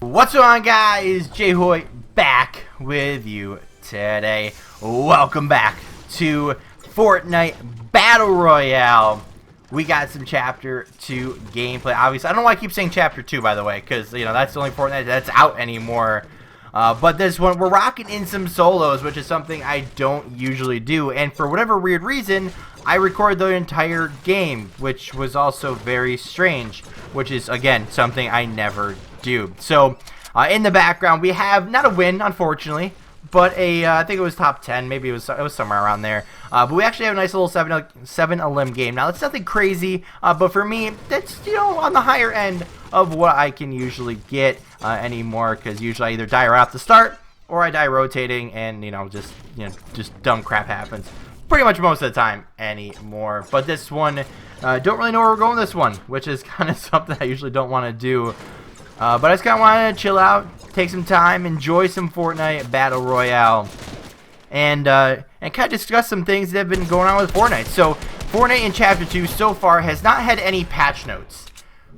What's going on, guys? JHoyt back with you today. Welcome back to Fortnite Battle Royale. We got some Chapter 2 gameplay. Obviously, I don't know why I keep saying Chapter 2, by the way, because, you know, that's the only Fortnite that's out anymore. But this one, we're rocking in some solos, which is something I don't usually do. And for whatever weird reason, I recorded the entire game, which was also very strange, which is, again, something I never do. So, in the background, we have, not a win, unfortunately, but a, I think it was top 10, maybe it was somewhere around there. But we actually have a nice little 7 elim game. Now, it's nothing crazy, but for me, that's, you know, on the higher end of what I can usually get anymore, because usually I either die right off the start, or I die rotating, and, you know, just dumb crap happens. Pretty much most of the time anymore. But this one, don't really know where we're going with this one, which is kind of something I usually don't want to do. But I just kind of want to chill out, take some time, enjoy some Fortnite Battle Royale, and kind of discuss some things that have been going on with Fortnite. So, Fortnite in Chapter 2 so far has not had any patch notes,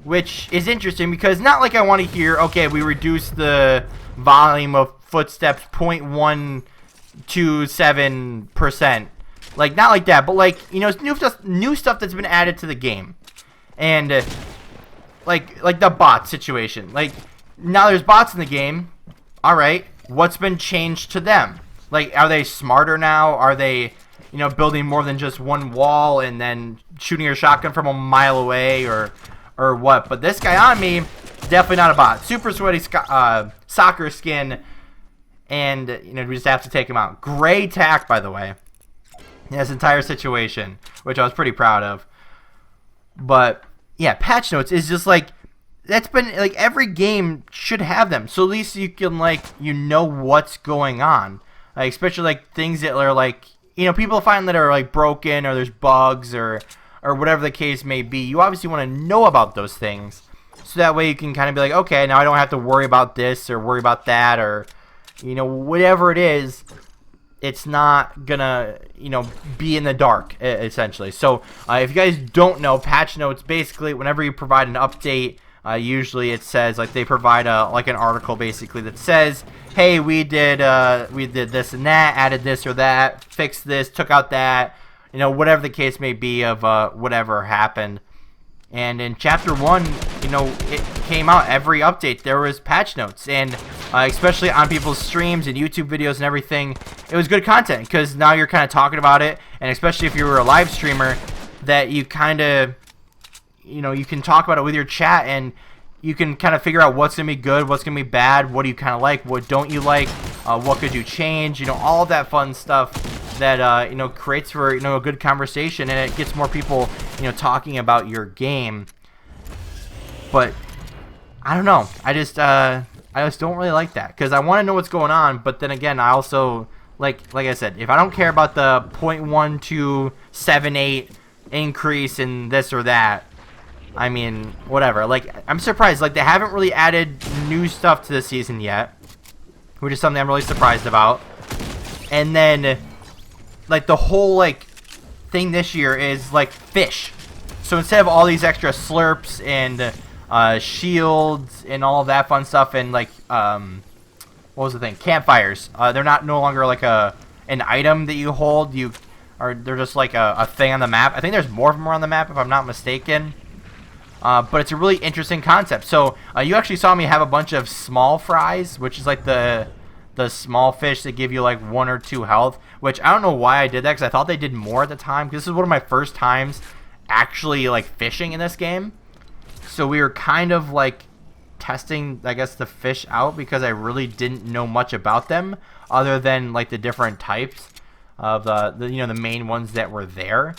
which is interesting because not like I want to hear, okay, we reduced the volume of footsteps 0.127%. Like, not like that, but like, you know, new stuff that's been added to the game. And like the bot situation. Like, now there's bots in the game. Alright, what's been changed to them? Like, are they smarter now? Are they, you know, building more than just one wall and then shooting your shotgun from a mile away or what? But this guy on me, definitely not a bot. Super sweaty soccer skin, and, you know, we just have to take him out. Gray tack, by the way. In this entire situation, which I was pretty proud of. But yeah, patch notes is just like, that's been like, every game should have them, so at least you can, like, you know what's going on, like, especially like things that are like, you know, people find that are like broken or there's bugs or whatever the case may be. You obviously want to know about those things, so that way you can kind of be like, okay, now I don't have to worry about this or worry about that, or, you know, whatever it is. It's not gonna, you know, be in the dark, essentially. So, if you guys don't know, patch notes, basically, whenever you provide an update, usually it says, like, they provide like an article, basically, that says, hey, we did this and that, added this or that, fixed this, took out that, you know, whatever the case may be of whatever happened. And in Chapter 1, you know, it came out, every update, there was patch notes. And especially on people's streams and YouTube videos and everything, it was good content. Because now you're kind of talking about it. And especially if you were a live streamer, that you kind of, you know, you can talk about it with your chat. And you can kind of figure out what's going to be good, what's going to be bad, what do you kind of like, what don't you like, what could you change, you know, all of that fun stuff that, you know, creates for, you know, a good conversation, and it gets more people, you know, talking about your game. But I don't know, I just don't really like that, because I want to know what's going on, but then again, I also, like I said, if I don't care about the 0.1278 increase in this or that, I mean, whatever. Like, I'm surprised, like, they haven't really added new stuff to this season yet, which is something I'm really surprised about. And then, like, the whole, like, thing this year is, like, fish. So instead of all these extra slurps and shields and all of that fun stuff, and, like, what was the thing? Campfires. They're no longer, like, an item that you hold. They're just, like, a thing on the map. I think there's more of them on the map, if I'm not mistaken. But it's a really interesting concept. So, you actually saw me have a bunch of small fries, which is, like, the small fish that give you like 1 or 2 health, which I don't know why I did that, because I thought they did more at the time, because this is one of my first times actually like fishing in this game. So we were kind of like testing, I guess, the fish out, because I really didn't know much about them other than like the different types of the you know, the main ones that were there.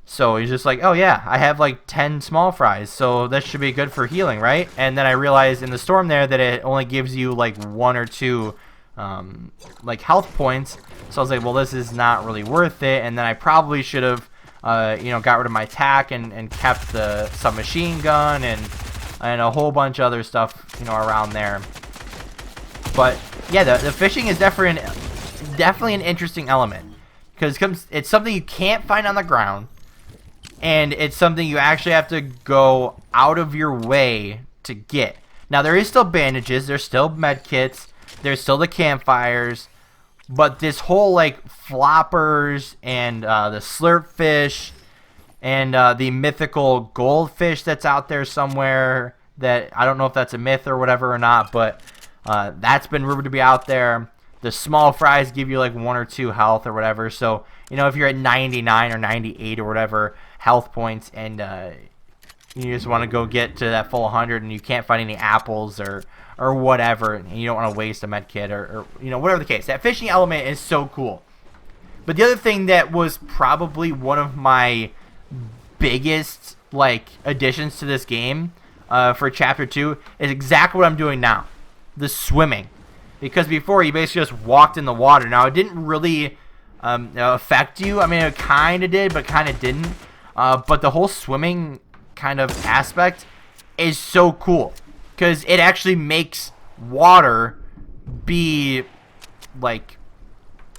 So he's just like, oh yeah, I have like 10 small fries, so that should be good for healing, right? And then I realized in the storm there that it only gives you like 1 or 2 like health points. So I was like, well, this is not really worth it. And then I probably should have you know, got rid of my tack and kept the submachine gun and a whole bunch of other stuff, you know, around there. But yeah, the fishing is definitely an interesting element, because it's something you can't find on the ground, and it's something you actually have to go out of your way to get. Now there is still bandages, there's still med kits, there's still the campfires, but this whole like floppers and the slurp fish and the mythical goldfish that's out there somewhere, that I don't know if that's a myth or whatever or not, but that's been rumored to be out there. The small fries give you like 1 or 2 health or whatever. So, you know, if you're at 99 or 98 or whatever health points and you just want to go get to that full 100 and you can't find any apples or whatever, and you don't want to waste a med kit or you know, whatever the case, that fishing element is so cool. But the other thing that was probably one of my biggest like additions to this game for chapter 2 is exactly what I'm doing now, the swimming. Because before you basically just walked in the water. Now it didn't really affect you. I mean, it kind of did, but kind of didn't. But the whole swimming kind of aspect is so cool, because it actually makes water be like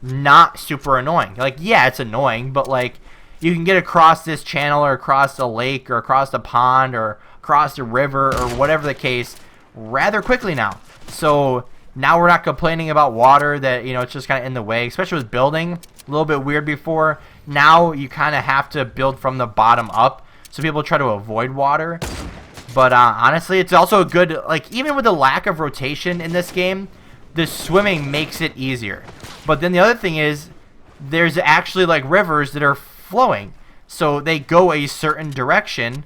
not super annoying. Like, yeah, it's annoying, but like you can get across this channel or across the lake or across the pond or across the river or whatever the case rather quickly now. So now we're not complaining about water that, you know, it's just kind of in the way, especially with building. A little bit weird before. Now you kind of have to build from the bottom up, so people try to avoid water. But honestly, it's also a good, like, even with the lack of rotation in this game, the swimming makes it easier. But then the other thing is, there's actually like rivers that are flowing, so they go a certain direction.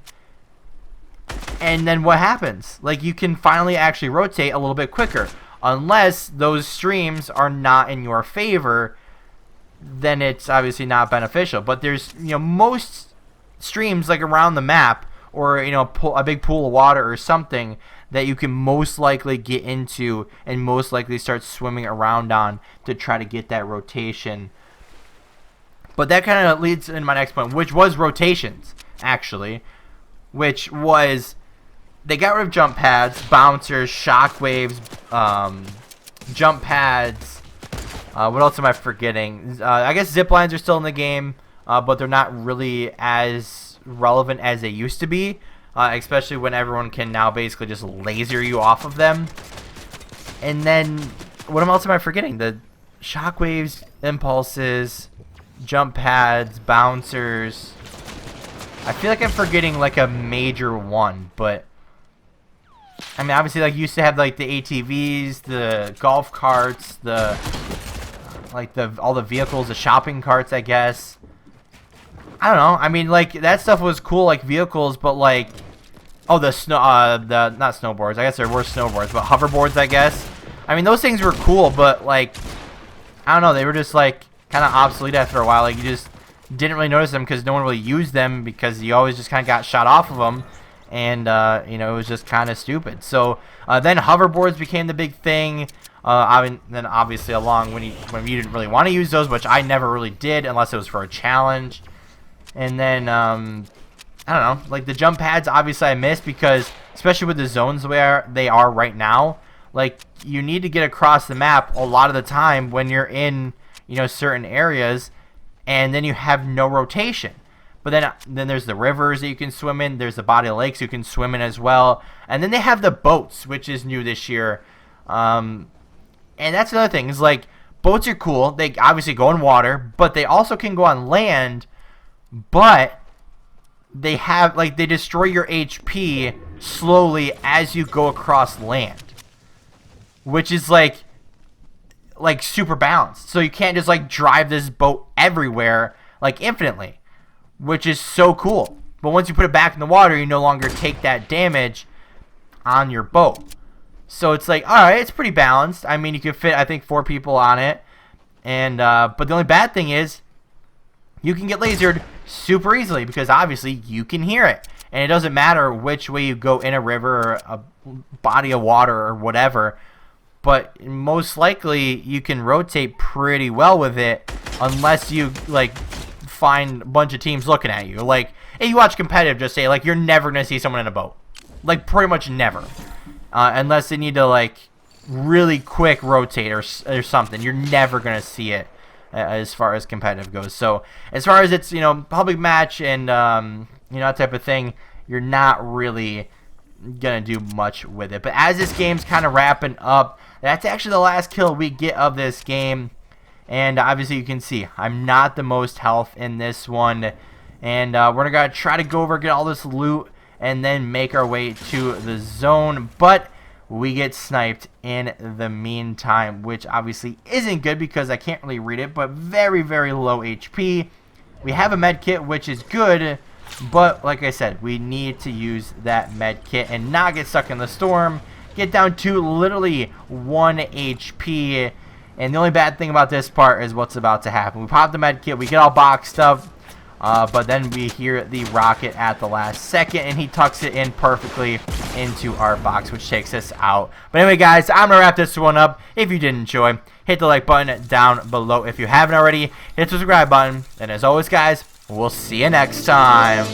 And then what happens? Like, you can finally actually rotate a little bit quicker. Unless those streams are not in your favor, then it's obviously not beneficial. But there's, you know, most streams like around the map, or, you know, a big pool of water or something that you can most likely get into and most likely start swimming around on to try to get that rotation. But that kind of leads into my next point, which was rotations, actually, which was, they got rid of jump pads, bouncers, shockwaves, jump pads. What else am I forgetting? I guess zip lines are still in the game, but they're not really as relevant as they used to be, especially when everyone can now basically just laser you off of them. And then, what else am I forgetting? The shockwaves, impulses, jump pads, bouncers. I feel like I'm forgetting like a major one, but I mean, obviously, like, you used to have like the ATVs, the golf carts, the all the vehicles, the shopping carts, I guess. I don't know. I mean, like, that stuff was cool, like vehicles, but like, oh, the not snowboards. I guess there were snowboards, but hoverboards, I guess. I mean, those things were cool, but like, I don't know, they were just like kind of obsolete after a while. Like, you just didn't really notice them because no one really used them, because you always just kind of got shot off of them. And, you know, it was just kind of stupid. So, then hoverboards became the big thing. Then, obviously, along when you didn't really want to use those, which I never really did unless it was for a challenge. And then, I don't know, like the jump pads, obviously, I missed because, especially with the zones where they are right now, like, you need to get across the map a lot of the time when you're in, you know, certain areas, and then you have no rotation. But then there's the rivers that you can swim in. There's the body of lakes you can swim in as well. And then they have the boats, which is new this year. And that's another thing. Is like, boats are cool. They obviously go in water, but they also can go on land. But they have, like, they destroy your HP slowly as you go across land, which is like super balanced. So you can't just like drive this boat everywhere like infinitely, which is so cool. But once you put it back in the water, you no longer take that damage on your boat. So it's like, alright, it's pretty balanced. I mean, you can fit, I think, 4 people on it. And but the only bad thing is, you can get lasered super easily, because obviously you can hear it. And it doesn't matter which way you go in a river or a body of water or whatever. But most likely, you can rotate pretty well with it, unless you, like, find a bunch of teams looking at you. Like, if you watch competitive, just say, like, you're never going to see someone in a boat. Like, pretty much never. Unless they need to, like, really quick rotate or something. You're never going to see it as far as competitive goes. So, as far as it's, you know, public match and, you know, that type of thing, you're not really gonna do much with it. But as this game's kind of wrapping up, that's actually the last kill we get of this game. And obviously you can see I'm not the most health in this one. And we're going to try to go over, get all this loot, and then make our way to the zone. But we get sniped in the meantime, which obviously isn't good because I can't really read it. But very, very low HP. We have a med kit, which is good. But like I said, we need to use that med kit and not get stuck in the storm. Get down to literally 1 HP. And the only bad thing about this part is what's about to happen. We pop the med kit, we get all boxed up, but then we hear the rocket at the last second, and he tucks it in perfectly into our box, which takes us out. But anyway, guys, I'm going to wrap this one up. If you did enjoy, hit the like button down below. If you haven't already, hit the subscribe button. And as always, guys, we'll see you next time.